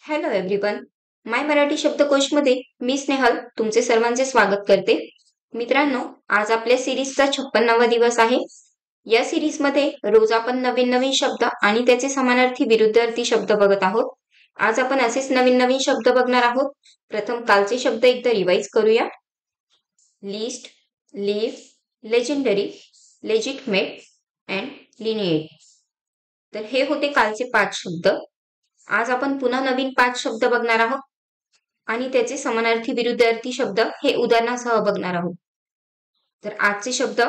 Hello everyone. My Marathi शब्दकोशमध्ये मी स्नेहल तुमचे सर्वांचे स्वागत करते. मित्रांनो, आज आपल्या सिरीजचा 56वा दिवस आहे. या सिरीजमध्ये रोज आपण नवीन नवीन शब्द आणि त्याचे समानार्थी विरुद्धार्थी शब्द बघत आहोत. आज आपण असेच नवीन नवीन शब्द बघणार आहोत. प्रथम कालचे शब्द एकदा रिवाइज करूया. List, live, legendary, legitimate and lineate. तर हे होते कालचे 5 शब्द. आज आपण पुन्हा नवीन 5 शब्द बघणार आहोत आणि त्याचे समानार्थी विरुद्धार्थी शब्द हे उदाहरणासह बघणार आहोत. तर आजचे शब्द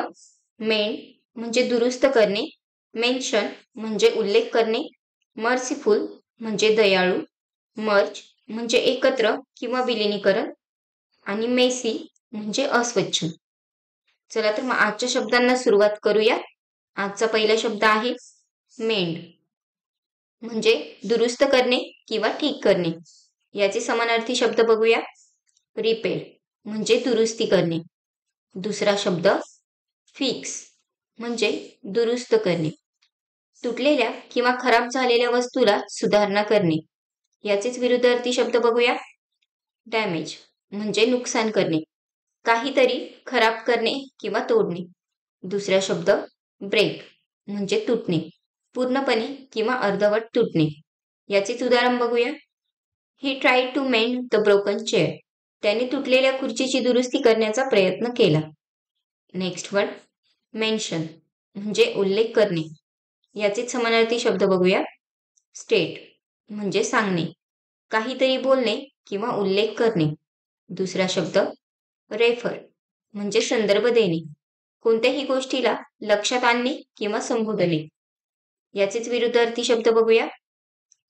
मेंड म्हणजे दुरुस्त करणे, मेन्शन म्हणजे उल्लेख करणे, मर्सीफुल म्हणजे दयाळू, मर्ज म्हणजे एकत्र किंवा विलिनीकरण आणि मेसी म्हणजे अस्वच्छ. चला तर मग आजच्या शब्दांना सुरुवात करूया. आजचा पहिला शब्द आहे मेंड म्हणजे दुरुस्त करणे किंवा ठीक करणे. याचे समानार्थी शब्द बघूया. रिपेअर म्हणजे दुरुस्ती करणे. दुसरा शब्द फिक्स म्हणजे दुरुस्त करणे. तुटलेल्या किंवा खराब झालेल्या वस्तूला सुधारणा करणे. याचेच विरुद्धार्थी शब्द बघूया. डॅमेज म्हणजे नुकसान करणे, काहीतरी खराब करणे किंवा तोडणे. दुसरा शब्द ब्रेक म्हणजे तुटणे, पूर्णपणे किंवा अर्धवट तुटणे. याचेच उदाहरण बघूया. He tried to mend the broken chair. त्याने तुटलेल्या खुर्चीची दुरुस्ती करण्याचा प्रयत्न केला. नेक्स्ट वर्ड मेन्शन म्हणजे उल्लेख करणे. याचेच समानार्थी शब्द बघूया. स्टेट म्हणजे सांगणे, काहीतरी बोलणे किंवा उल्लेख करणे. दुसरा शब्द रेफर म्हणजे संदर्भ देणे, कोणत्याही गोष्टीला लक्षात आणणे किंवा संबोधणे. याचेच विरुद्धार्थी शब्द बघूया.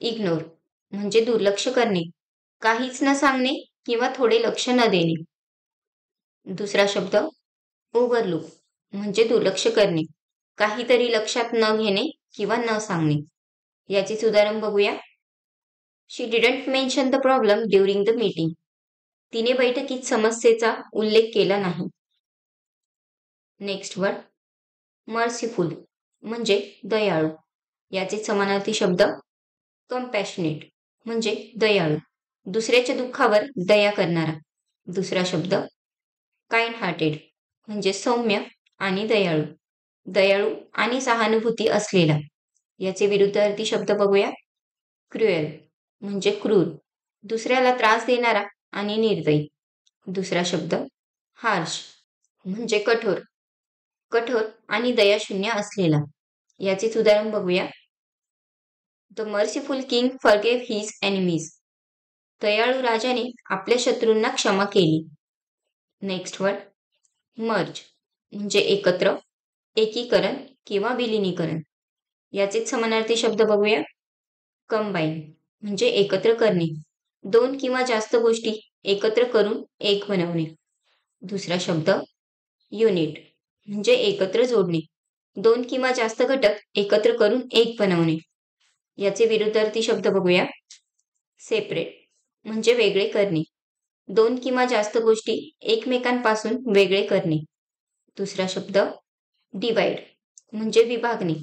इग्नोर म्हणजे दुर्लक्ष करणे, काहीच न सांगणे किंवा थोडे लक्ष न देणे. दुसरा शब्द ओव्हरलुक म्हणजे दुर्लक्ष करणे, काहीतरी लक्षात न घेणे किंवा न सांगणे. याचेच उदाहरण बघूया. She didn't mention the problem during the meeting. तिने बैठकीत समस्येचा उल्लेख केला नाही. नेक्स्ट वर्ड मर्सीफुल म्हणजे दयाळू. याचे समानार्थी शब्द कंपॅशनेट म्हणजे दयाळू, दुसऱ्याच्या दुःखावर दया करणारा. दुसरा शब्द काइंड हार्टेड म्हणजे सौम्य आणि दयाळू, दयाळू आणि सहानुभूती असलेला. याचे विरुद्धार्थी शब्द बघूया. क्रुएल म्हणजे क्रूर, दुसऱ्याला त्रास देणारा आणि निर्दयी. दुसरा शब्द हार्श म्हणजे कठोर, कठोर आणि दयाशून्य असलेला. याचेच उदाहरण बघूया. The merciful king forgave his enemies. दयाळू राजाने आपल्या शत्रूंना क्षमा केली. नेक्स्ट वर्ड मर्ज म्हणजे एकत्र, एकीकरण किंवा विलिनीकरण. याचेच समानार्थी शब्द बघूया. कंबाईन म्हणजे एकत्र करणे, दोन किंवा जास्त गोष्टी एकत्र करून एक बनवणे. दुसरा शब्द युनिट म्हणजे एकत्र जोडणे, दोन किंवा जास्त घटक एकत्र करून एक बनवणे. याचे विरुद्धार्थी शब्द बघूया. सेपरेट म्हणजे वेगळे करणे, दोन किंवा जास्त गोष्टी एकमेकांपासून वेगळे करणे. दुसरा शब्द डिवाइड म्हणजे विभागणे,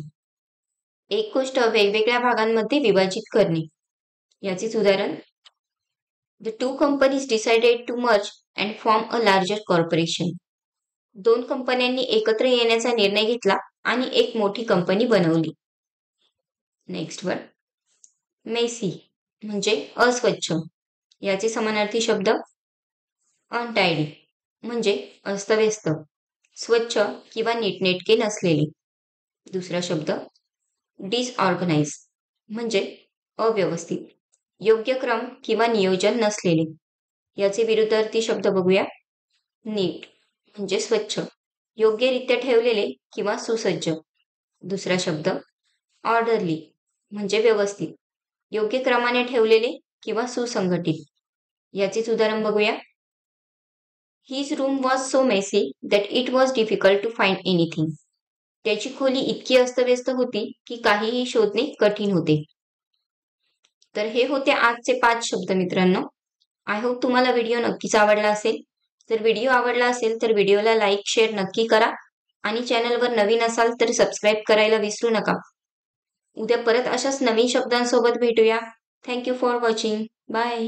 एक गोष्ट वेगवेगळ्या भागांमध्ये विभाजित करणे. याचेच उदाहरण. The two companies decided to merge and form a larger corporation. दोन कंपन्यांनी एकत्र येण्याचा निर्णय घेतला आणि एक मोठी कंपनी बनवली. नेक्स्ट वर्ड मेसी म्हणजे अस्वच्छ. याचे समानार्थी शब्द अनटायडी म्हणजे अस्तव्यस्त, स्वच्छ किंवा नीटनेटके नसलेले. दुसरा शब्द डिसऑर्गनाइज म्हणजे अव्यवस्थित, योग्य क्रम किंवा नियोजन नसलेले. याचे विरुद्धार्थी शब्द बघूया. नीट म्हणजे स्वच्छ, योग्यरित्या ठेवलेले किंवा सुसज्ज. दुसरा शब्द ऑर्डरली म्हणजे व्यवस्थित, योग्य क्रमाने ठेवलेले किंवा सुसंघटित. याचेच उदाहरण बघूया. His room was so messy that it was difficult to find anything. त्याची खोली इतकी अस्तव्यस्त होती की काहीही शोधणे कठीण होते. तर हे होते आजचे 5 शब्द मित्रांनो. आय होप तुम्हाला व्हिडिओ नक्कीच आवडला असेल. जर व्हिडिओ आवडला असेल तर व्हिडिओला लाईक शेअर नक्की करा आणि चॅनलवर नवीन असाल तर सबस्क्राईब करायला विसरू नका. उद्या परत अशाच नवीन शब्दांसोबत भेटूया. Thank you for watching. Bye.